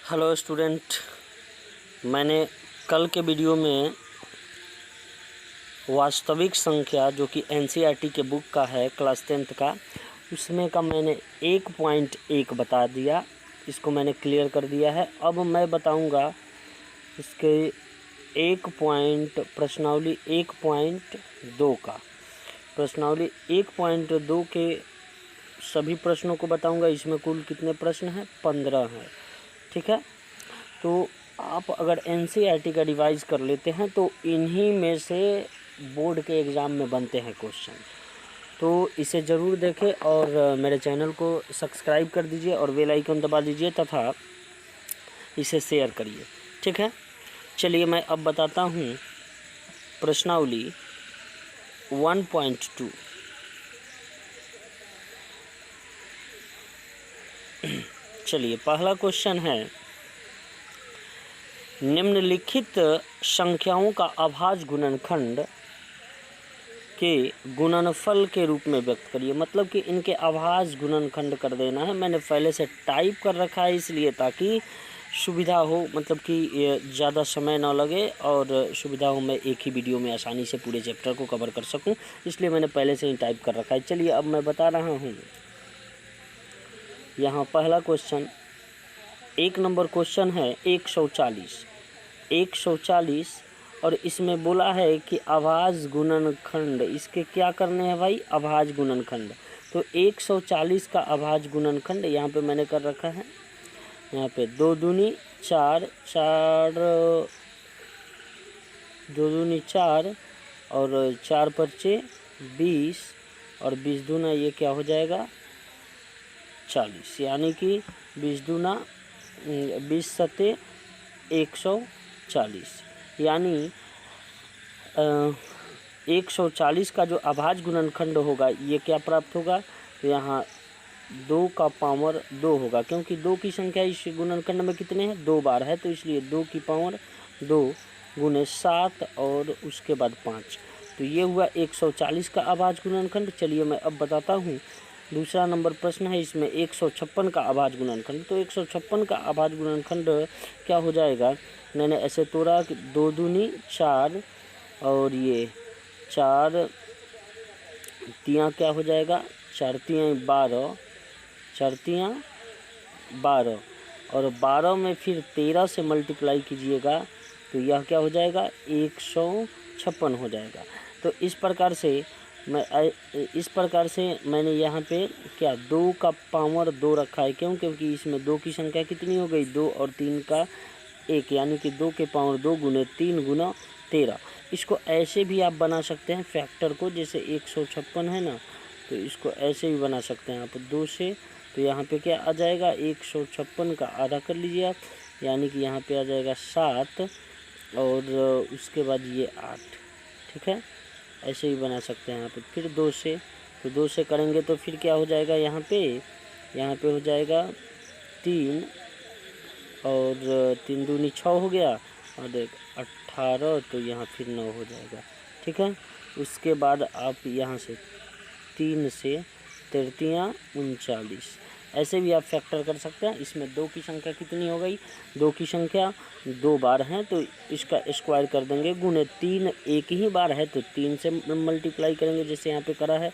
Hello student, मैंने कल के वीडियो में वास्तविक संख्या जो कि एनसीईआरटी के बुक का है क्लास 10th का, उसमें का मैंने 1.1 बता दिया। इसको मैंने क्लियर कर दिया है। अब मैं बताऊंगा इसके प्रश्नावली 1.2 का। प्रश्नावली 1.2 के सभी प्रश्नों को बताऊंगा। इसमें कुल कितने प्रश्न हैं? 15 हैं। ठीक है, तो आप अगर एनसीईआरटी का रिवाइज कर लेते हैं तो इन्हीं में से बोर्ड के एग्ज़ाम में बनते हैं क्वेश्चन। तो इसे ज़रूर देखें और मेरे चैनल को सब्सक्राइब कर दीजिए और बेल आइकन दबा दीजिए तथा इसे शेयर करिए। ठीक है, चलिए मैं अब बताता हूँ प्रश्नावली 1.2। चलिए, पहला क्वेश्चन है, निम्नलिखित संख्याओं का अभाज्य गुणनखंड के गुणनफल के रूप में व्यक्त करिए। मतलब कि इनके अभाज्य गुणनखंड कर देना है। मैंने पहले से टाइप कर रखा है इसलिए ताकि सुविधा हो, मतलब कि ज़्यादा समय ना लगे और सुविधा हो, मैं एक ही वीडियो में आसानी से पूरे चैप्टर को कवर कर सकूं, इसलिए मैंने पहले से ही टाइप कर रखा है। चलिए अब मैं बता रहा हूँ। यहाँ पहला क्वेश्चन, 1 नंबर क्वेश्चन है 140 और इसमें बोला है कि अभाज्य गुणनखंड, इसके क्या करने हैं भाई? अभाज्य गुणनखंड। तो 140 का अभाज्य गुणनखंड यहाँ पे मैंने कर रखा है। यहाँ पे 2 दूनी 4, 2 दूनी 4 और 4 पच्चे 20 और 20 दूना ये क्या हो जाएगा? 40। यानी कि 20 दूना 20 सत्ते 140। यानी 140 का जो अभाज्य गुणनखंड होगा ये क्या प्राप्त होगा? तो यहाँ 2 का पावर 2 होगा, क्योंकि 2 की संख्या इस गुणनखंड में कितने हैं? 2 बार है, तो इसलिए 2 की पावर 2 गुने 7 और उसके बाद 5। तो ये हुआ 140 का अभाज्य गुणनखंड। चलिए मैं अब बताता हूँ। दूसरा नंबर प्रश्न है, इसमें 156 का अभाज्य गुणनखंड। तो 156 का अभाज्य गुणनखंड क्या हो जाएगा? मैंने ऐसे तोड़ा कि 2 दूनी 4 और ये 4 तियाँ क्या हो जाएगा? 4 तियाँ 12, 4 तियाँ 12 और 12 में फिर 13 से मल्टीप्लाई कीजिएगा तो यह क्या हो जाएगा? 156 हो जाएगा। तो इस प्रकार से मैंने यहाँ पे क्या 2 का पावर 2 रखा है। क्यों? क्योंकि इसमें 2 की संख्या कितनी हो गई? 2 और 3 का 1, यानी कि 2 के पावर 2 गुने 3 गुना 13। इसको ऐसे भी आप बना सकते हैं फैक्टर को, जैसे 156 है ना, तो इसको ऐसे भी बना सकते हैं आप 2 से। तो यहाँ पे क्या आ जाएगा? 156 का आधा कर लीजिए आप, यानी कि यहाँ पे आ जाएगा 7 और उसके बाद ये 8। ठीक है, ऐसे ही बना सकते हैं आप। फिर 2 से, तो 2 से करेंगे तो फिर क्या हो जाएगा? यहाँ पे हो जाएगा 3 और 3 दूनी 6 हो गया और 18, तो यहाँ फिर 9 हो जाएगा। ठीक है, उसके बाद आप यहाँ से 3 से 3 39, ऐसे भी आप फैक्टर कर सकते हैं। इसमें 2 की संख्या कितनी हो गई? 2 की संख्या 2 बार है, तो इसका स्क्वायर कर देंगे गुने 3 एक ही बार है तो 3 से मल्टीप्लाई करेंगे जैसे यहाँ पे करा है।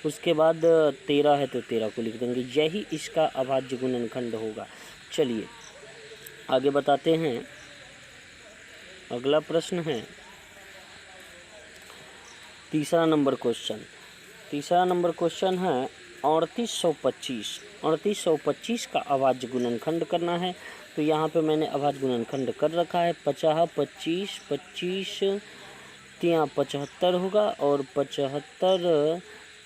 उसके बाद 13 है तो 13 को लिख देंगे। यही इसका अभाज्य गुणनखंड होगा। चलिए आगे बताते हैं। अगला प्रश्न है तीसरा नंबर क्वेश्चन है 3825 का अभाज्य गुणनखंड करना है। तो यहाँ पे मैंने अभाज्य गुणनखंड कर रखा है। 50 25 25 तियाँ 75 होगा और 75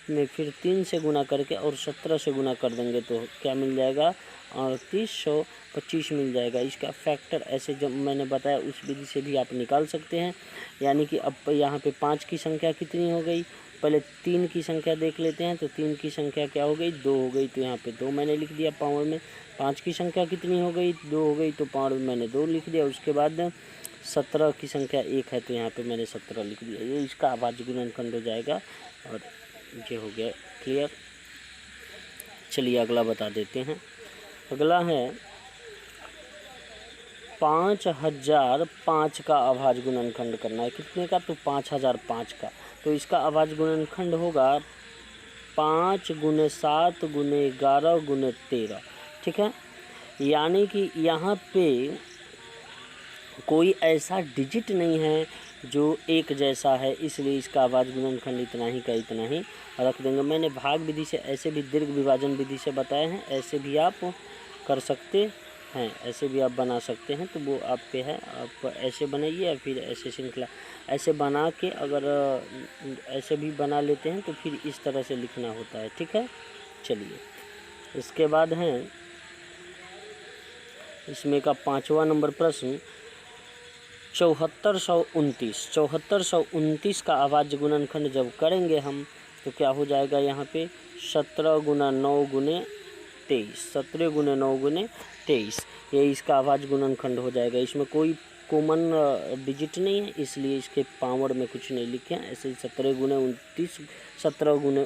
में फिर 3 से गुना करके और 17 से गुना कर देंगे तो क्या मिल जाएगा? 3825 मिल जाएगा। इसका फैक्टर ऐसे जब मैंने बताया उस विधि से भी आप निकाल सकते हैं। यानी कि अब यहाँ पे 5 की संख्या कितनी हो गई? पहले 3 की संख्या देख लेते हैं। तो 3 की संख्या क्या हो गई? 2 हो गई, तो यहाँ पे 2 मैंने लिख दिया पावर में। 5 की संख्या कितनी हो गई? 2 हो गई, तो पावर में मैंने 2 लिख दिया। उसके बाद 17 की संख्या 1 है, तो यहाँ पे मैंने 17 लिख दिया। ये इसका अभाज्य गुणनखंड हो जाएगा और ये हो गया क्लियर। चलिए अगला बता देते हैं। अगला है 5005 का अभाज्य गुणनखंड करना है। कितने का? तो 5005 का। तो इसका अभाज्य गुणनखंड होगा 5 × 7 × 11 × 13। ठीक है, यानी कि यहाँ पे कोई ऐसा डिजिट नहीं है जो एक जैसा है, इसलिए इसका अभाज्य गुणनखंड इतना ही का इतना ही रख देंगे। मैंने भाग विधि से, ऐसे भी दीर्घ विभाजन विधि से बताए हैं, ऐसे भी आप कर सकते हैं, ऐसे भी आप बना सकते हैं। तो वो आप पे है, आप ऐसे बनाइए या फिर ऐसे श्रृंखला ऐसे बना के, अगर ऐसे भी बना लेते हैं तो फिर इस तरह से लिखना होता है। ठीक है, चलिए इसके बाद है इसमें का 5वां नंबर प्रश्न 7429 का अभाज्य गुणनखंड जब करेंगे हम तो क्या हो जाएगा यहाँ पे 17 × 9 × 23, 17 × 9 × 23, ये इसका अभाज्य गुणनखंड हो जाएगा। इसमें कोई कॉमन डिजिट नहीं है, इसलिए इसके पावर में कुछ नहीं लिखे हैं। ऐसे ही 17 ×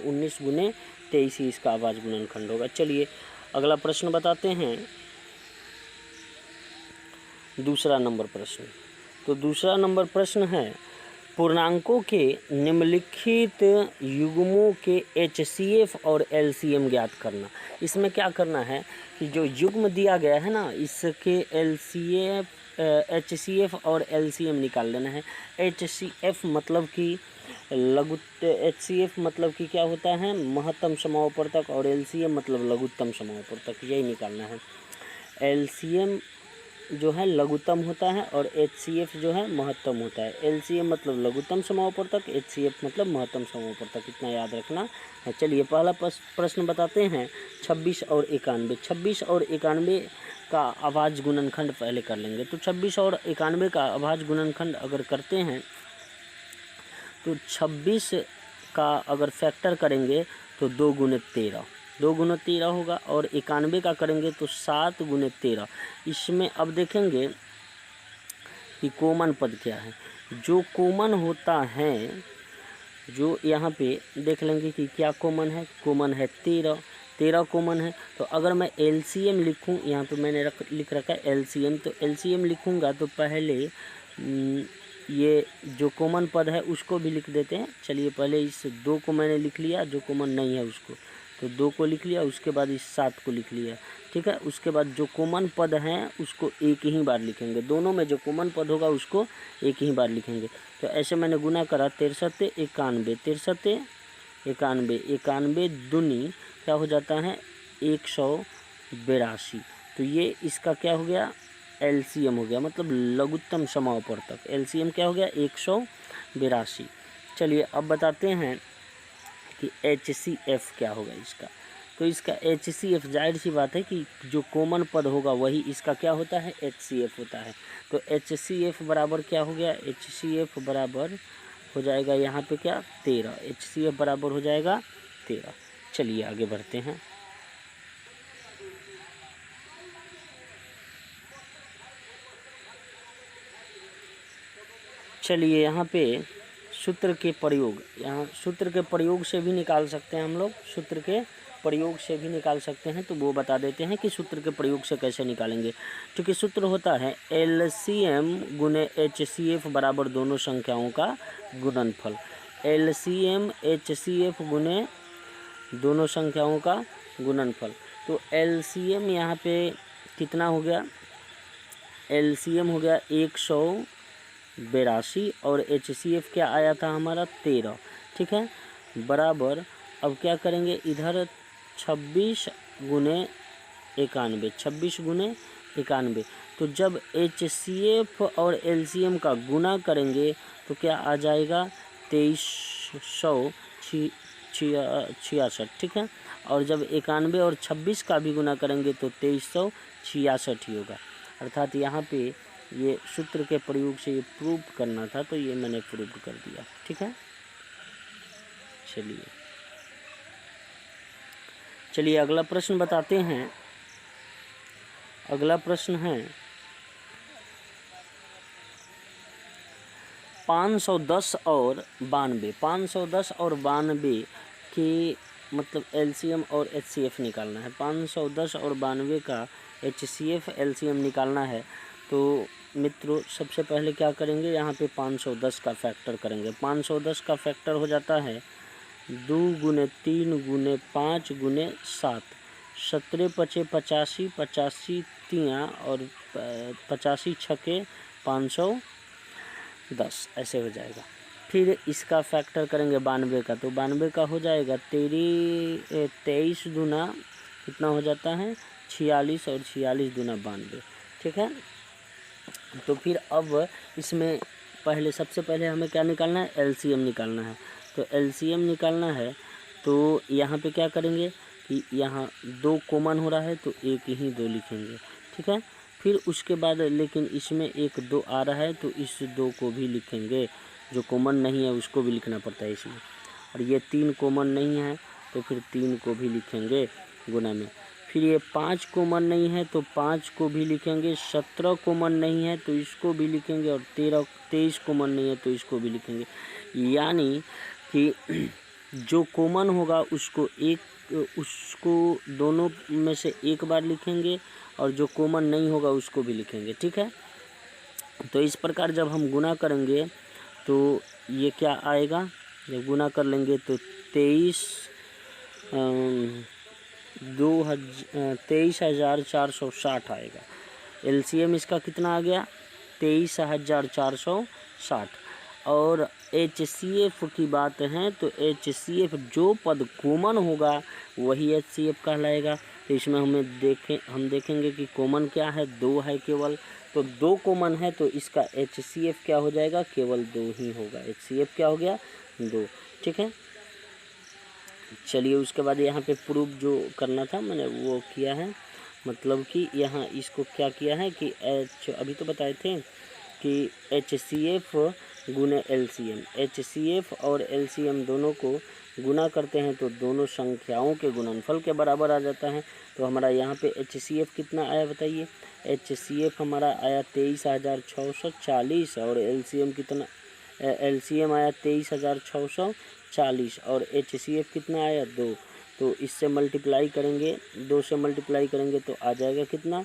19 × 23 ही इसका अभाज्य गुणनखंड होगा। चलिए अगला प्रश्न बताते हैं, दूसरा नंबर प्रश्न। तो दूसरा नंबर प्रश्न है पूर्णांकों के निम्नलिखित युग्मों के HCF और LCM ज्ञात करना। इसमें क्या करना है कि जो युग्म दिया गया है ना, इसके HCF और LCM निकाल लेना है। HCF मतलब कि HCF मतलब कि क्या होता है? महत्तम समावर्तक, और LCM मतलब लघुत्तम समावर्तक, यही निकालना है। LCM जो है लघुत्तम होता है और HCF जो है महत्तम होता है। LCM मतलब लघुत्तम समावर्तक, HCF मतलब महत्तम समावर्तक, इतना याद रखना है। चलिए पहला प्रश्न बताते हैं 26 और 91। 26 और 91 का अभाज्य गुणनखंड पहले कर लेंगे। तो 26 और 91 का अभाज्य गुणनखंड अगर करते हैं तो 26 का अगर फैक्टर करेंगे तो 2 × 13, 2 × 13 होगा, और 91 का करेंगे तो 7 × 13। इसमें अब देखेंगे कि कॉमन पद क्या है। जो कॉमन होता है, जो यहाँ पे देख लेंगे कि क्या कॉमन है। कॉमन है 13 कॉमन है। तो अगर मैं LCM लिखूँ, यहाँ पे मैंने लिख रखा है LCM, तो LCM लिखूँगा तो पहले ये जो कॉमन पद है उसको भी लिख देते हैं। चलिए पहले इस 2 को मैंने लिख लिया, जो कॉमन नहीं है उसको, तो 2 को लिख लिया, उसके बाद इस 7 को लिख लिया। ठीक है, उसके बाद जो कॉमन पद हैं उसको एक ही बार लिखेंगे। दोनों में जो कॉमन पद होगा उसको एक ही बार लिखेंगे। तो ऐसे मैंने गुना करा 63 91, 63 91, 91 दूनी क्या हो जाता है 182। तो ये इसका क्या हो गया? LCM हो गया, मतलब लघुत्तम समावर्तक। LCM क्या हो गया? 182। चलिए अब बताते हैं कि HCF क्या होगा इसका। तो इसका HCF जाहिर सी बात है कि जो कॉमन पद होगा वही इसका क्या होता है? HCF होता है। तो HCF बराबर क्या हो गया? HCF बराबर हो जाएगा यहाँ पे क्या? 13। HCF बराबर हो जाएगा 13। चलिए आगे बढ़ते हैं। चलिए यहाँ पे सूत्र के प्रयोग, यहाँ सूत्र के प्रयोग से भी निकाल सकते हैं हम लोग, सूत्र के प्रयोग से भी निकाल सकते हैं। तो वो बता देते हैं कि सूत्र के प्रयोग से कैसे निकालेंगे। क्योंकि सूत्र होता है LCM × HCF बराबर दोनों संख्याओं का गुणनफल। LCM HCF × दोनों संख्याओं का गुणनफल। तो LCM यहाँ पे कितना हो गया? LCM हो गया 182 और HCF क्या आया था हमारा? 13। ठीक है, बराबर अब क्या करेंगे इधर 26 × 91, 26 × 91। तो जब HCF और LCM का गुना करेंगे तो क्या आ जाएगा? 2366। ठीक है, और जब 91 और 26 का भी गुना करेंगे तो 2366 ही होगा। अर्थात यहाँ पे ये सूत्र के प्रयोग से ये प्रूव करना था, तो ये मैंने प्रूव कर दिया। ठीक है, चलिए अगला प्रश्न बताते हैं। अगला प्रश्न है 510 और 92। 510 और 92 के मतलब LCM और HCF निकालना है। 510 और 92 का HCF LCM निकालना है। तो मित्रों सबसे पहले क्या करेंगे, यहाँ पे 510 का फैक्टर करेंगे। 510 का फैक्टर हो जाता है 2 गुने 3 गुने 5 गुने 7, 17 पचे 85, 85 तियाँ और 85 छके 510, ऐसे हो जाएगा। फिर इसका फैक्टर करेंगे 92 का, तो 92 का हो जाएगा 23 दूना कितना हो जाता है 46 और 46 दूना 92, ठीक है। तो फिर अब इसमें पहले सबसे पहले हमें क्या निकालना है, एलसीएम निकालना है। तो एलसीएम निकालना है तो यहाँ पे क्या करेंगे कि यहाँ 2 कॉमन हो रहा है तो एक ही 2 लिखेंगे, ठीक है। फिर उसके बाद लेकिन इसमें एक 2 आ रहा है तो इस 2 को भी लिखेंगे, जो कॉमन नहीं है उसको भी लिखना पड़ता है इसमें। और ये 3 कॉमन नहीं है तो फिर 3 को भी लिखेंगे गुना में। फिर ये 5 कॉमन नहीं है तो 5 को भी लिखेंगे, 17 कॉमन नहीं है तो इसको भी लिखेंगे और 23 कॉमन नहीं है तो इसको भी लिखेंगे। यानी कि जो कॉमन होगा उसको दोनों में से एक बार लिखेंगे और जो कॉमन नहीं होगा उसको भी लिखेंगे, ठीक है। तो इस प्रकार जब हम गुना करेंगे तो ये क्या आएगा, जब गुना कर लेंगे तो 23,460 आएगा। एलसीएम इसका कितना आ गया 23,460। और एचसीएफ की बात है तो एचसीएफ जो पद कॉमन होगा वही एचसीएफ कहलाएगा। तो इसमें हम देखेंगे कि कॉमन क्या है, 2 है केवल, तो 2 कॉमन है तो इसका एचसीएफ क्या हो जाएगा, केवल 2 ही होगा। एचसीएफ क्या हो गया 2, ठीक है। चलिए उसके बाद यहाँ पे प्रूफ जो करना था मैंने वो किया है, मतलब कि यहाँ इसको क्या किया है कि अभी तो बताए थे कि एचसीएफ गुने एलसीएम, एचसीएफ और एलसीएम दोनों को गुना करते हैं तो दोनों संख्याओं के गुणनफल के बराबर आ जाता है। तो हमारा यहाँ पे एचसीएफ कितना आया बताइए, एचसीएफ हमारा आया 23,640 और एलसीएम कितना, एलसीएम आया 23,640 और एचसीएफ कितना आया 2। तो इससे मल्टीप्लाई करेंगे, 2 से मल्टीप्लाई करेंगे तो आ जाएगा कितना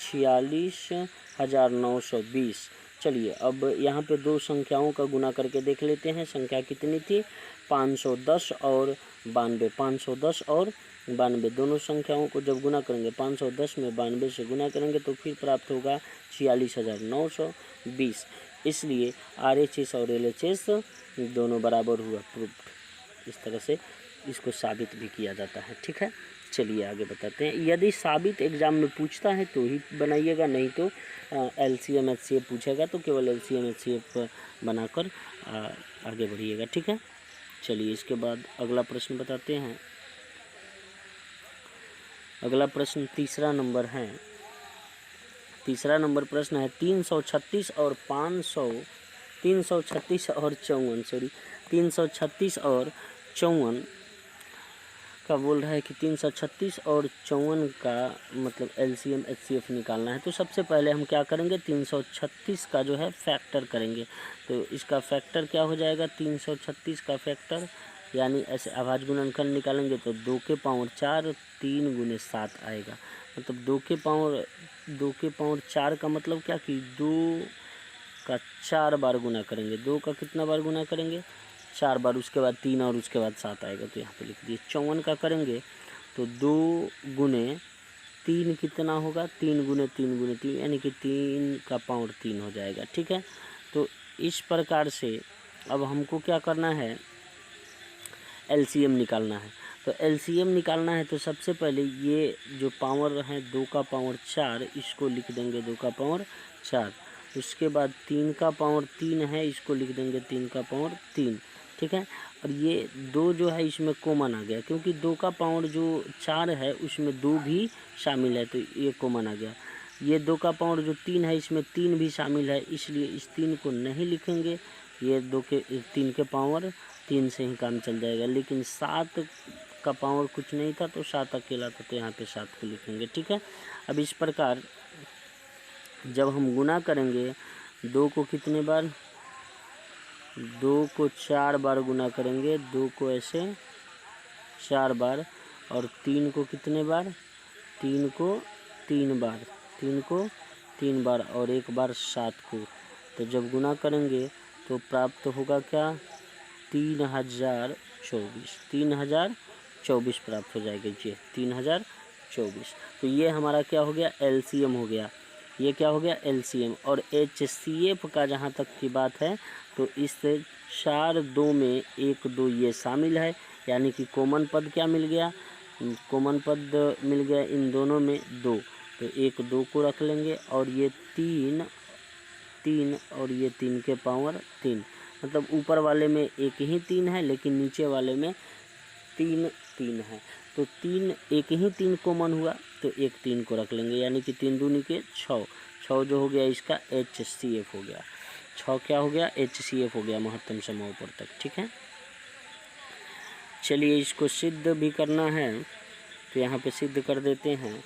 46,920। चलिए अब यहाँ पे 2 संख्याओं का गुना करके देख लेते हैं। संख्या कितनी थी 510 और 92, 510 और 92 दोनों संख्याओं को जब गुना करेंगे 510 में 92 से गुना करेंगे तो फिर प्राप्त होगा 46,920। इसलिए RHS और LHS दोनों बराबर हुआ, प्रूफ। इस तरह से इसको साबित भी किया जाता है, ठीक है। चलिए आगे बताते हैं। यदि साबित एग्जाम में पूछता है तो ही बनाइएगा, नहीं तो LCM HCF पूछेगा तो केवल LCM HCF बनाकर आगे बढ़िएगा, ठीक है। चलिए इसके बाद अगला प्रश्न बताते हैं। अगला प्रश्न तीसरा नंबर है। तीसरा नंबर प्रश्न है 336 और 336 और 54 का बोल रहा है कि 336 और 54 का मतलब LCM HCF निकालना है। तो सबसे पहले हम क्या करेंगे 336 का जो है फैक्टर करेंगे। तो इसका फैक्टर क्या हो जाएगा 336 का फैक्टर, यानी ऐसे अभाज्य गुणनखंड निकालेंगे तो 2 के पावर 4 3 गुने 7 आएगा। मतलब 2 के पावर 4 का मतलब क्या कि 2 का 4 बार गुना करेंगे। 2 का कितना बार गुना करेंगे 4 बार, उसके बाद 3 और उसके बाद 7 आएगा। तो यहाँ पे लिख दिए। 54 का करेंगे तो 2 गुने 3 कितना होगा 3 गुने 3 गुने 3 यानी कि 3 का पावर 3 हो जाएगा, ठीक है। तो इस प्रकार से अब हमको क्या करना है LCM निकालना है। तो LCM निकालना है तो सबसे पहले ये जो पावर है 2 का पावर 4 इसको लिख देंगे 2 का पावर 4। उसके बाद 3 का पावर 3 है, इसको लिख देंगे 3 का पावर 3, ठीक है। और ये 2 जो है इसमें कॉमन आ गया, क्योंकि 2 का पावर जो 4 है उसमें 2 भी शामिल है तो ये कॉमन आ गया। ये 2 का पावर जो 3 है इसमें 3 भी शामिल है, इसलिए इस 3 को नहीं लिखेंगे। ये 3 के पावर 3 से ही काम चल जाएगा। लेकिन 7 का पावर कुछ नहीं था तो 7 अकेला था तो यहाँ पे 7 को लिखेंगे, ठीक है। अब इस प्रकार जब हम गुना करेंगे 2 को कितने बार 2 को 4 बार गुना करेंगे, 2 को ऐसे 4 बार, और 3 को कितने बार 3 को 3 बार, 3 को 3 बार और 1 बार 7 को, तो जब गुना करेंगे तो प्राप्त होगा क्या 3024 प्राप्त हो जाएगा। ये 3024। तो ये हमारा क्या हो गया एलसीएम हो गया। ये क्या हो गया एलसीएम। और एचसीएफ का जहाँ तक की बात है तो इस 4 2 में 1 2 ये शामिल है, यानी कि कॉमन पद क्या मिल गया, कॉमन पद मिल गया इन दोनों में 2, तो 1 2 को रख लेंगे। और ये 3 3 और ये 3 के पावर 3, मतलब ऊपर वाले में एक ही 3 है लेकिन नीचे वाले में 3 3 है, तो 3 एक ही 3 कॉमन हुआ तो एक 3 को रख लेंगे, यानी कि 3 दूनी के 6 जो हो गया इसका HCF हो गया। 6 क्या हो गया HCF हो गया, महत्तम समूहवर्तक। ठीक है, चलिए इसको सिद्ध भी करना है तो यहाँ पे सिद्ध कर देते हैं।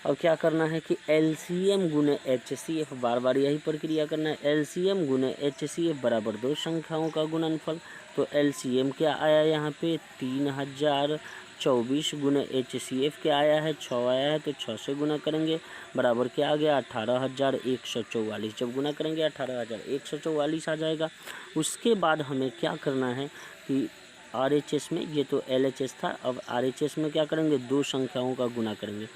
और क्या करना है कि LCM गुने HCF, बार बार यही प्रक्रिया करना है। LCM गुने HCF बराबर 2 संख्याओं का गुणनफल। तो LCM क्या आया यहाँ पे 3024 गुने HCF क्या आया है 6 आया है, तो 6 से गुना करेंगे बराबर क्या आ गया 18144। जब गुना करेंगे 18144 आ जाएगा। उसके बाद हमें क्या करना है कि RHS में, ये तो LHS था, अब RHS में क्या करेंगे 2 संख्याओं का गुना करेंगे।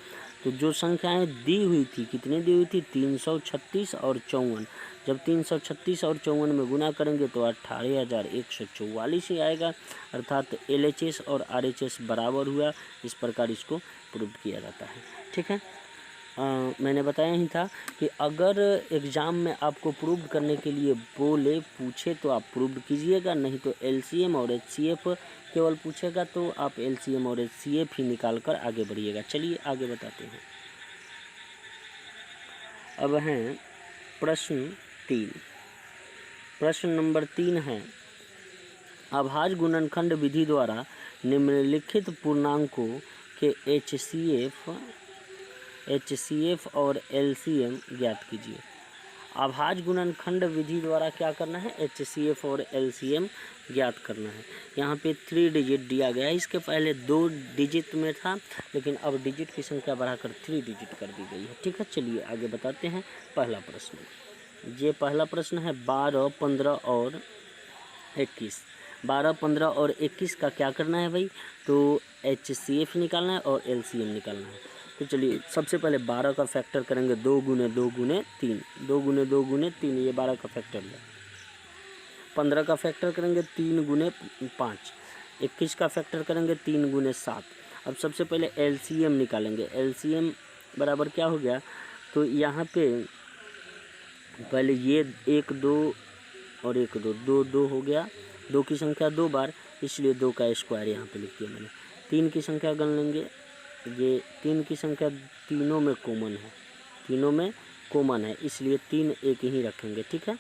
तो जो संख्याएं दी हुई थी, कितनी दी हुई थी 336 और 54, जब 336 और 54 में गुना करेंगे तो 18144 ही आएगा, अर्थात LHS और RHS बराबर हुआ। इस प्रकार इसको प्रूव किया जाता है। ठीक है, मैंने बताया ही था कि अगर एग्ज़ाम में आपको प्रूव करने के लिए बोले पूछे तो आप प्रूव कीजिएगा, नहीं तो LCM और HCF केवल पूछेगा तो आप LCM और HCF ही निकाल कर आगे बढ़िएगा। चलिए आगे बताते हैं। अब हैं प्रश्न 3। प्रश्न नंबर 3 है, अभाज्य गुणनखंड विधि द्वारा निम्नलिखित पूर्णांकों के HCF और LCM ज्ञात कीजिए। अभाज्य गुणनखंड विधि द्वारा क्या करना है HCF और LCM ज्ञात करना है। यहाँ पे 3 डिजिट दिया गया है, इसके पहले 2 डिजिट में था लेकिन अब डिजिट की संख्या बढ़ाकर 3 डिजिट कर दी गई है। ठीक है, चलिए आगे बताते हैं। पहला प्रश्न, ये पहला प्रश्न है 12, 15 और 21। 12, 15 और 21 का क्या करना है भाई, तो HCF निकालना है और LCM निकालना है। तो चलिए सबसे पहले 12 का फैक्टर करेंगे 2 गुने 2 गुने 3, 2 गुने 2 गुने 3, ये 12 का फैक्टर है। 15 का फैक्टर करेंगे 3 गुने 5, 21 का फैक्टर करेंगे 3 गुने 7। अब सबसे पहले LCM निकालेंगे। LCM बराबर क्या हो गया, तो यहाँ पे पहले ये 1 2 और 1 2 2 2 हो गया, 2 की संख्या 2 बार, इसलिए 2 का स्क्वायर यहाँ पे लिख दिया मैंने। 3 की संख्या गण लेंगे, ये 3 की संख्या तीनों में कॉमन है, तीनों में कॉमन है, इसलिए 3 एक ही रखेंगे। ठीक है,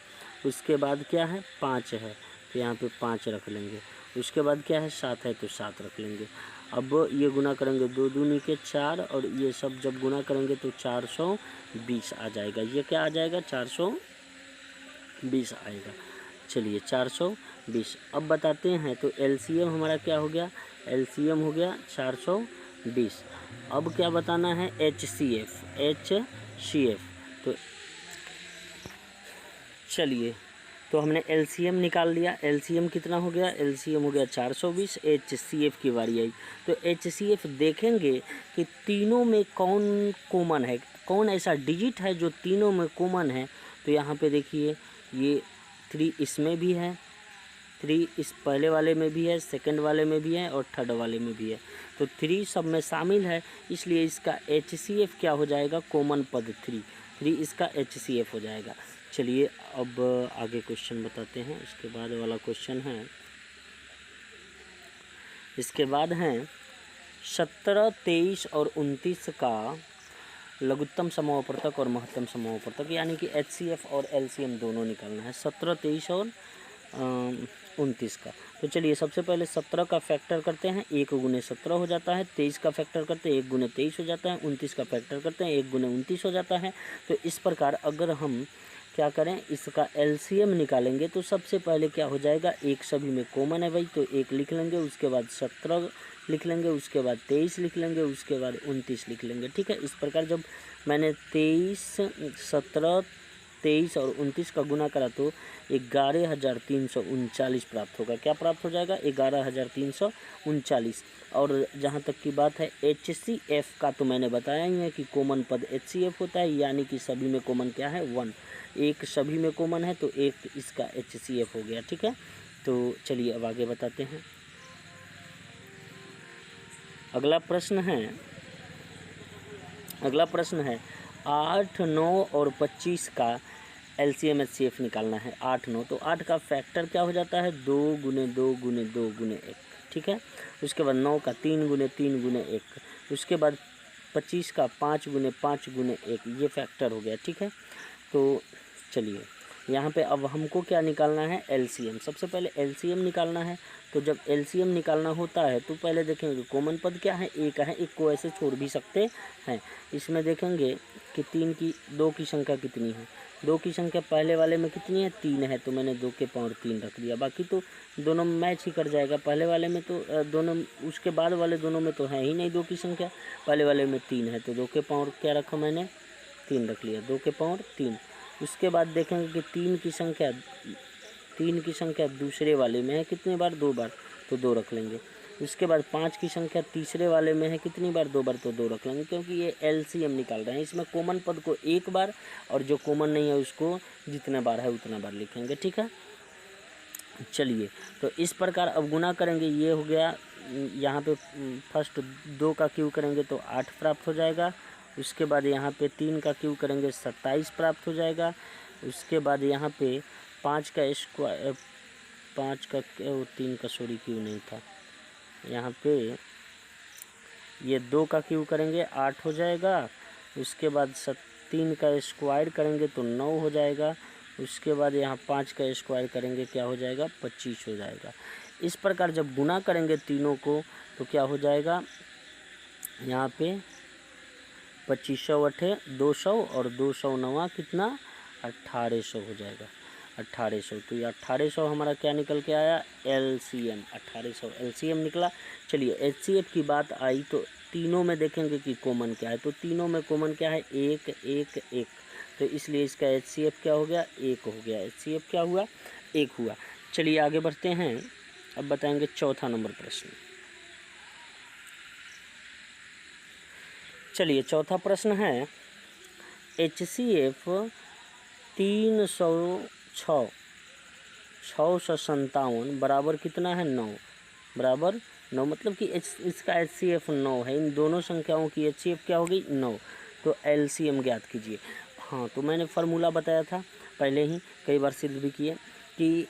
उसके बाद क्या है 5 है तो यहाँ पे 5 रख लेंगे। उसके बाद क्या है 7 है तो 7 रख लेंगे। अब ये गुना करेंगे 2 दूनी के 4 और ये सब जब गुना करेंगे तो 420 आ जाएगा। ये क्या आ जाएगा 420 आएगा। चलिए 420। अब बताते हैं तो LCM हमारा क्या हो गया, LCM हो गया 420। अब क्या बताना है HCF। तो चलिए, तो हमने LCM निकाल लिया। LCM कितना हो गया, LCM हो गया 420। HCF की बारी आई तो HCF देखेंगे कि तीनों में कौन कॉमन है, कौन ऐसा डिजिट है जो तीनों में कॉमन है। तो यहाँ पे देखिए ये 3 इसमें भी है, 3 इस पहले वाले में भी है, सेकंड वाले में भी है और थर्ड वाले में भी है, तो 3 सब में शामिल है, इसलिए इसका HCF क्या हो जाएगा कॉमन पद 3 इसका HCF हो जाएगा। चलिए अब आगे क्वेश्चन बताते हैं। इसके बाद वाला क्वेश्चन है, इसके बाद हैं 17, 23 और 29 का लघुत्तम समूहवर्तक और महत्तम समूहवर्तक, यानी कि HCF और LCM दोनों निकालना है 17, 23 और 29 का। तो चलिए सबसे पहले 17 का फैक्टर करते हैं, 1 गुने 17 हो जाता है। 23 का फैक्टर करते हैं 1 गुने 23 हो जाता है। 29 का फैक्टर करते हैं 1 गुने 29 हो जाता है। तो इस प्रकार अगर हम क्या करें इसका LCM निकालेंगे तो सबसे पहले क्या हो जाएगा, 1 सभी में कॉमन है भाई तो 1 लिख लेंगे, उसके बाद 17 लिख लेंगे, उसके बाद 23 लिख लेंगे, उसके बाद 29 लिख लेंगे। ठीक है, इस प्रकार जब मैंने 23, 17, 23 और 29 का गुना करा तो 11,339 प्राप्त होगा। क्या प्राप्त हो जाएगा? 11,339। और जहाँ तक की बात है HCF का, तो मैंने बताया ही है कि कॉमन पद HCF होता है, यानी कि सभी में कॉमन क्या है? 1। एक सभी में कॉमन है तो एक इसका HCF हो गया। ठीक है, तो चलिए अब आगे बताते हैं। अगला प्रश्न है 8, 9 और 25 का LCM HCF निकालना है। 8, 9, तो 8 का फैक्टर क्या हो जाता है? 2 गुने 2 गुने 2 गुने 1। ठीक है, उसके बाद 9 का 3 गुने 3 गुने 1। उसके बाद 25 का 5 गुने 5 गुने 1, ये फैक्टर हो गया। ठीक है, तो चलिए यहाँ पे अब हमको क्या निकालना है? LCM। सबसे पहले LCM निकालना है। तो जब LCM निकालना होता है तो पहले देखेंगे कॉमन पद क्या है? एक है, एक को ऐसे छोड़ भी सकते हैं। इसमें देखेंगे कि 2 की संख्या कितनी है? 2 की संख्या पहले वाले में कितनी है? 3 है, तो मैंने 2 के पावर 3 रख दिया। बाकी तो दोनों मैच ही कर जाएगा। पहले वाले में तो दोनों, उसके बाद वाले दोनों में तो है ही नहीं 2 की संख्या। पहले वाले में 3 है तो 2 के पावर क्या रखा मैंने? 3 रख लिया, 2 के पावर 3। उसके बाद देखेंगे कि 3 की संख्या दूसरे वाले में है कितनी बार? 2 बार, तो 2 रख लेंगे। उसके बाद 5 की संख्या तीसरे वाले में है कितनी बार? 2 बार, तो 2 रख लेंगे, क्योंकि ये LCM निकाल रहे हैं। इसमें कॉमन पद को एक बार और जो कॉमन नहीं है उसको जितने बार है उतना बार लिखेंगे। ठीक है, चलिए तो इस प्रकार अब गुना करेंगे। ये हो गया, यहाँ पे फर्स्ट 2 का क्यू करेंगे तो 8 प्राप्त हो जाएगा। उसके बाद यहाँ पे 3 का क्यू करेंगे 27 प्राप्त हो जाएगा। उसके बाद यहाँ पे 5 का स्क्वायर, 3 का सॉरी क्यू नहीं था यहाँ पे, ये 2 का क्यू करेंगे 8 हो जाएगा। उसके बाद 3 का स्क्वायर करेंगे तो 9 हो जाएगा। उसके बाद यहाँ 5 का स्क्वायर करेंगे क्या हो जाएगा? 25 हो जाएगा। इस प्रकार जब गुना करेंगे तीनों को तो क्या हो जाएगा? यहाँ पे 2500 अठे 200 और 200 9 कितना? 1800 हो जाएगा। 1800, तो ये 1800 हमारा क्या निकल के आया? LCM। 1800 LCM निकला। चलिए HCF की बात आई तो तीनों में देखेंगे कि कॉमन क्या है। तो तीनों में कॉमन क्या है? 1 1 1, तो इसलिए इसका HCF क्या हो गया? 1 हो गया। HCF क्या हुआ? 1 हुआ। चलिए आगे बढ़ते हैं। अब बताएंगे चौथा नंबर प्रश्न। चलिए चौथा प्रश्न है HCF 306 657 बराबर कितना है? 9। बराबर 9, मतलब कि इसका HCF 9 है। इन दोनों संख्याओं की HCF क्या होगी? 9। तो LCM ज्ञात कीजिए। हाँ, तो मैंने फार्मूला बताया था पहले ही, कई बार सिद्ध भी किए कि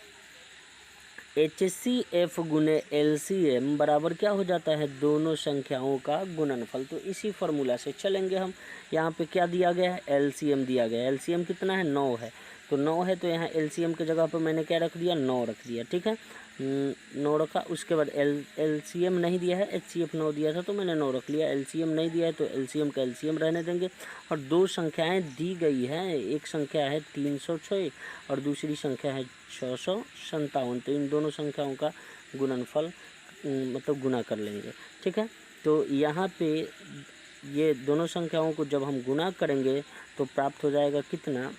HCF गुने LCM बराबर क्या हो जाता है? दोनों संख्याओं का गुणनफल। तो इसी फार्मूला से चलेंगे हम। यहाँ पे क्या दिया गया है? LCM दिया गया है। LCM कितना है? 9 है। तो 9 है तो यहाँ LCM के जगह पर मैंने क्या रख दिया? 9 रख दिया। ठीक है, 9 रखा। उसके बाद LCM नहीं दिया है, HCF 9 दिया था तो मैंने 9 रख लिया। LCM नहीं दिया है तो LCM का LCM रहने देंगे। और 2 संख्याएं दी गई हैं, एक संख्या है 306 और दूसरी संख्या है 657। तो इन दोनों संख्याओं का गुणनफल मतलब गुना कर लेंगे। ठीक है, तो यहाँ पे ये दोनों संख्याओं को जब हम गुना करेंगे तो प्राप्त हो जाएगा कितना?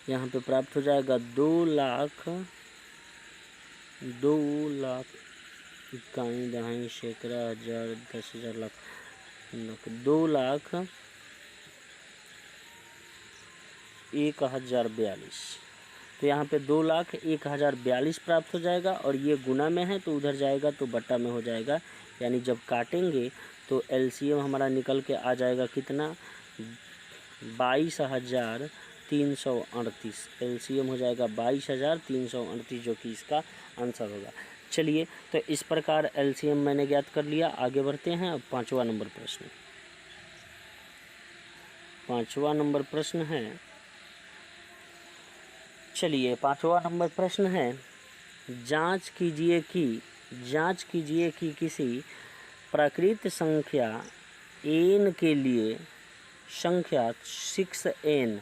यहाँ पे प्राप्त हो जाएगा 2 लाख 21 दहाई सैकड़ा हजार 10,000 लाख 2,01,042। तो यहाँ पे 2,01,042 प्राप्त हो जाएगा। और ये गुना में है तो उधर जाएगा तो बट्टा में हो जाएगा। यानी जब काटेंगे तो LCM हमारा निकल के आ जाएगा कितना? 22,338। LCM हो जाएगा 22,338, जो कि इसका आंसर होगा। चलिए तो इस प्रकार LCM मैंने ज्ञात कर लिया। आगे बढ़ते हैं। अब पांचवा नंबर प्रश्न है। चलिए पांचवा नंबर प्रश्न है, जांच कीजिए कि किसी प्राकृत संख्या n के लिए संख्या 6n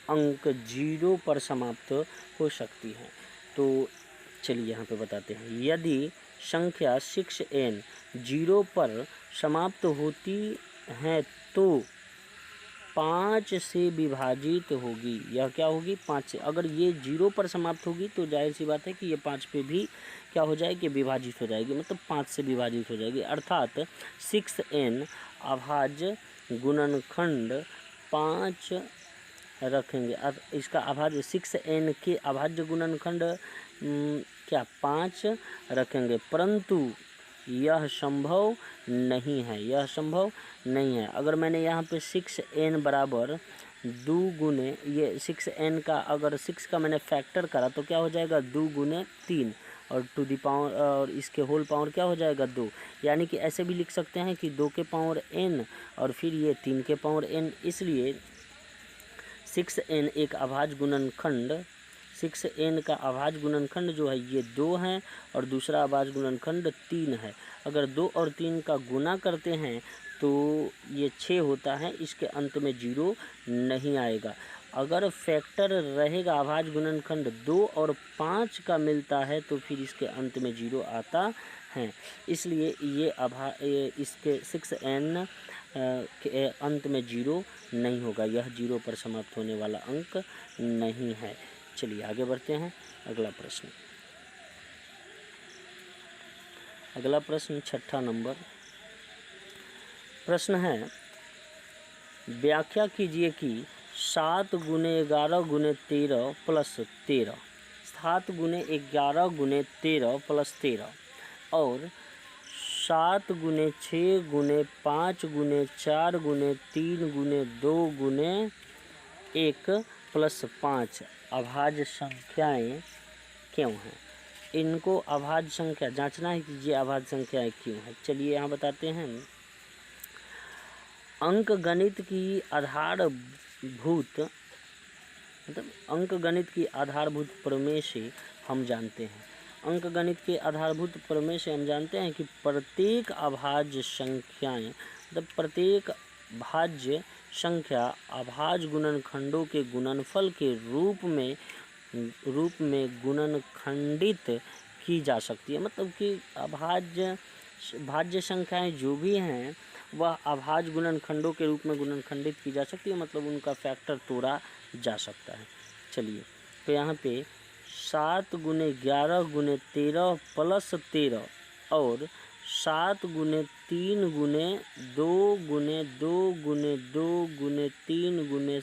अंक 0 पर समाप्त हो सकती है। तो चलिए यहाँ पे बताते हैं। यदि संख्या 6n 0 पर समाप्त होती हैं तो 5 से विभाजित होगी। यह क्या होगी? 5 से। अगर ये 0 पर समाप्त होगी तो जाहिर सी बात है कि ये 5 पे भी क्या हो जाएगी? विभाजित हो जाएगी, मतलब 5 से विभाजित हो जाएगी। अर्थात 6n अभाज्य गुणनखंड 5 रखेंगे। इसका अभाज्य 6n के अभाज्य गुणनखंड क्या 5 रखेंगे, परंतु यह संभव नहीं है। यह संभव नहीं है। अगर मैंने यहाँ पे 6n बराबर 2 गुने ये 6n का अगर 6 का मैंने फैक्टर करा तो क्या हो जाएगा? 2 गुने 3 और टू दी पावर और इसके होल पावर क्या हो जाएगा? 2। यानी कि ऐसे भी लिख सकते हैं कि 2 के पावर n और फिर ये 3 के पावर n। इसलिए 6n एक अभाज्य गुणनखंड 6n का अभाज्य गुणनखंड जो है ये 2 है और दूसरा अभाज्य गुणनखंड 3 है। अगर 2 और 3 का गुना करते हैं तो ये 6 होता है, इसके अंत में 0 नहीं आएगा। अगर फैक्टर रहेगा अभाज्य गुणनखंड 2 और 5 का मिलता है तो फिर इसके अंत में 0 आता है। इसलिए ये इसके 6n के अंत में 0 नहीं होगा। यह 0 पर समाप्त होने वाला अंक नहीं है। चलिए आगे बढ़ते हैं। अगला प्रश्न 6ठा नंबर प्रश्न है, व्याख्या कीजिए कि 7 गुने 11 गुने 13 प्लस 13 7 गुने 11 गुने 13 प्लस 13 और 7 गुने 6 गुने 5 गुने 4 गुने 3 गुने 2 गुने 1 प्लस 5 अभाज्य संख्याएं क्यों हैं? इनको अभाज्य संख्या जांचना है कि ये अभाज्य संख्याएं क्यों हैं। चलिए यहाँ बताते हैं। अंक गणित की आधारभूत मतलब अंक गणित की आधारभूत प्रमेय से हम जानते हैं। अंक गणित के आधारभूत प्रमेय से हम जानते हैं कि प्रत्येक अभाज्य संख्याएं मतलब प्रत्येक भाज्य संख्या अभाज्य गुणनखंडों के गुणनफल के रूप में गुणनखंडित की जा सकती है। मतलब कि भाज्य संख्याएं जो भी हैं वह अभाज्य गुणनखंडों के रूप में गुणनखंडित की जा सकती है, मतलब उनका फैक्टर तोड़ा जा सकता है। चलिए तो यहाँ पे 7 गुने 11 गुने 13 प्लस 13 और 7 गुने 3 गुने 2 गुने 2 गुने 2 गुने 3 गुने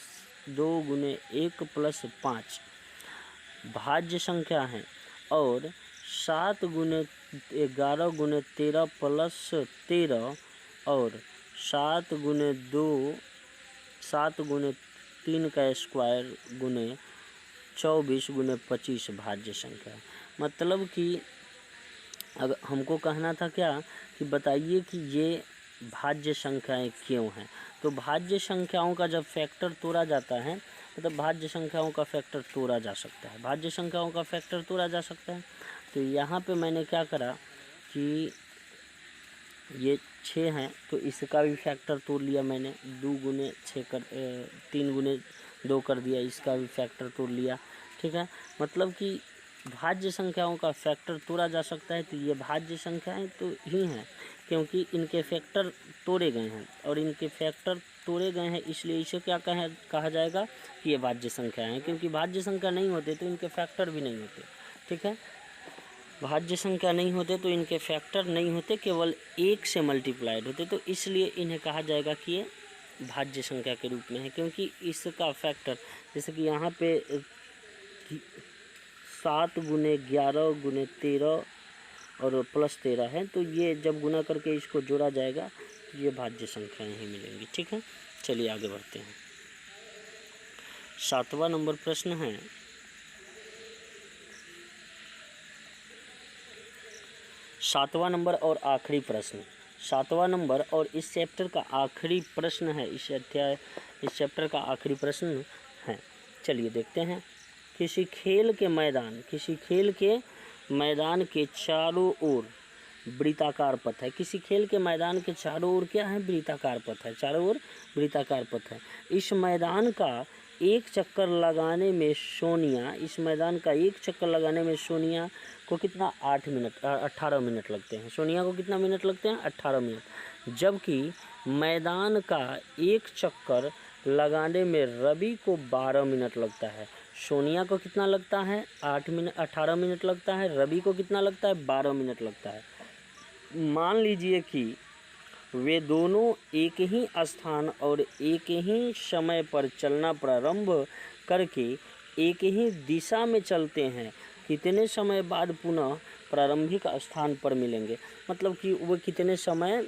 2 गुने 1 प्लस 5 भाज्य संख्या है और 7 गुने 11 गुने 13 प्लस 13 और 7 गुने 3 का स्क्वायर गुने 24 गुने 25 भाज्य संख्या। मतलब कि अगर हमको कहना था क्या कि बताइए कि ये भाज्य संख्याएं क्यों हैं। तो भाज्य संख्याओं का जब फैक्टर तोड़ा जाता है मतलब भाज्य संख्याओं का फैक्टर तोड़ा जा सकता है। भाज्य संख्याओं का फैक्टर तोड़ा जा सकता है। तो यहाँ पे मैंने क्या करा कि ये 6 हैं तो इसका भी फैक्टर तोड़ लिया मैंने। 2 गुने 6 कर 3 गुने 2 कर दिया, इसका भी फैक्टर तोड़ लिया। ठीक है, मतलब कि भाज्य संख्याओं का फैक्टर तोड़ा जा सकता है। तो ये भाज्य संख्याएं तो ही हैं क्योंकि इनके फैक्टर तोड़े गए हैं और इनके फैक्टर तोड़े गए हैं, इसलिए इसे क्या कहा जाएगा कि ये भाज्य संख्या है। क्योंकि भाज्य संख्या नहीं होते तो इनके फैक्टर भी नहीं होते। ठीक है, भाज्य संख्या नहीं होते तो इनके फैक्टर नहीं होते, केवल 1 से मल्टीप्लाइड होते, तो इसलिए इन्हें कहा जाएगा कि ये भाज्य संख्या के रूप में है। क्योंकि इसका फैक्टर जैसे कि यहाँ पे 7 गुने 11 गुने 13 और प्लस 13 है, तो ये जब गुना करके इसको जोड़ा जाएगा तो ये भाज्य संख्याएं ही मिलेंगी। ठीक है, चलिए आगे बढ़ते हैं। 7वां नंबर प्रश्न है, सातवां नंबर और आखिरी प्रश्न, 7वां नंबर और इस चैप्टर का आखिरी प्रश्न है। इस चैप्टर का आखिरी प्रश्न है। चलिए देखते हैं। किसी खेल के मैदान के चारों ओर वृत्ताकार पथ है। किसी खेल के मैदान के चारों ओर क्या है? वृत्ताकार पथ है। चारों ओर वृत्ताकार पथ है। इस मैदान का एक चक्कर लगाने में सोनिया को कितना 18 मिनट लगते हैं। सोनिया को कितना मिनट लगते हैं? 18 मिनट। जबकि मैदान का एक चक्कर लगाने में रवि को 12 मिनट लगता है। सोनिया को कितना लगता है? 18 मिनट लगता है। रवि को कितना लगता है? 12 मिनट लगता है। मान लीजिए कि वे दोनों एक ही स्थान और एक ही समय पर चलना प्रारंभ करके एक ही दिशा में चलते हैं। कितने समय बाद पुनः प्रारंभिक स्थान पर मिलेंगे? मतलब कि वो कितने समय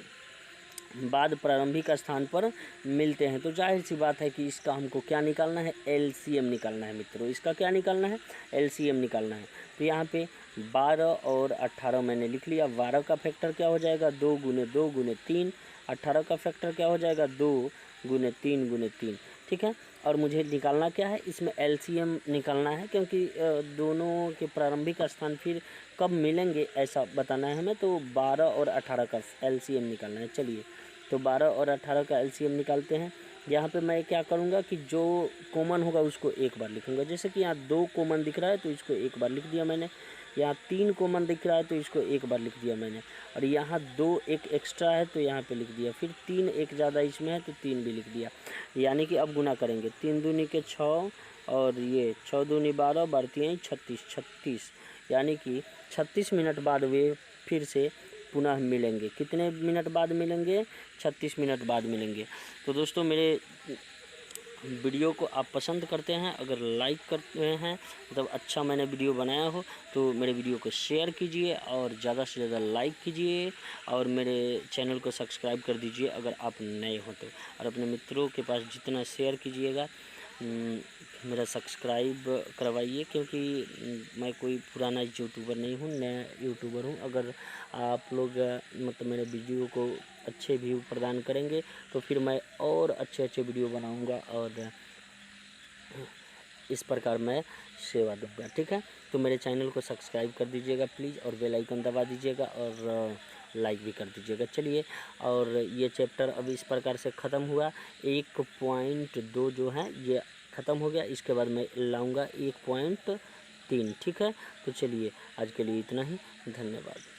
बाद प्रारंभिक स्थान पर मिलते हैं। तो जाहिर सी बात है कि इसका हमको क्या निकालना है? एलसीएम निकालना है मित्रों। इसका क्या निकालना है? एलसीएम निकालना है। तो यहाँ पे 12 और 18 मैंने लिख लिया। 12 का फैक्टर क्या हो जाएगा? 2 गुने 2 गुने 3। 18 का फैक्टर क्या हो जाएगा? 2 गुने 3 गुने 3। ठीक है। और मुझे निकालना क्या है? इसमें एलसीएम निकालना है, क्योंकि दोनों के प्रारंभिक स्थान फिर कब मिलेंगे ऐसा बताना है हमें। तो 12 और 18 का एलसीएम निकालना है। चलिए, तो 12 और 18 का एलसीएम निकालते हैं। यहाँ पे मैं क्या करूँगा कि जो कॉमन होगा उसको एक बार लिखूँगा। जैसे कि यहाँ 2 कॉमन दिख रहा है तो इसको एक बार लिख दिया मैंने। यहाँ 3 कॉमन दिख रहा है तो इसको एक बार लिख दिया मैंने। और यहाँ 2 एक एक्स्ट्रा है तो यहाँ पे लिख दिया। फिर 3 एक ज़्यादा इसमें है तो 3 भी लिख दिया। यानी कि अब गुना करेंगे। 3 दूनी के 6 और ये 6 दूनी 12, बढ़ती हैं 36। यानी कि 36 मिनट बाद वे फिर से पुनः मिलेंगे। कितने मिनट बाद मिलेंगे? 36 मिनट बाद मिलेंगे। तो दोस्तों, मेरे वीडियो को आप पसंद करते हैं, अगर लाइक करते हैं, मतलब अच्छा मैंने वीडियो बनाया हो तो मेरे वीडियो को शेयर कीजिए और ज़्यादा से ज़्यादा लाइक कीजिए और मेरे चैनल को सब्सक्राइब कर दीजिए अगर आप नए हो तो। और अपने मित्रों के पास जितना शेयर कीजिएगा मेरा सब्सक्राइब करवाइए, क्योंकि मैं कोई पुराना यूट्यूबर नहीं हूँ, नया यूट्यूबर हूँ। अगर आप लोग मतलब मेरे वीडियो को अच्छे व्यू प्रदान करेंगे तो फिर मैं और अच्छे वीडियो बनाऊंगा और इस प्रकार मैं सेवा दूंगा। ठीक है। तो मेरे चैनल को सब्सक्राइब कर दीजिएगा प्लीज़ और बेल आइकन दबा दीजिएगा और लाइक भी कर दीजिएगा। चलिए, और ये चैप्टर अब इस प्रकार से ख़त्म हुआ। 1.2 जो है ये ख़त्म हो गया। इसके बाद मैं लाऊंगा 1.3। ठीक है। तो चलिए, आज के लिए इतना ही। धन्यवाद।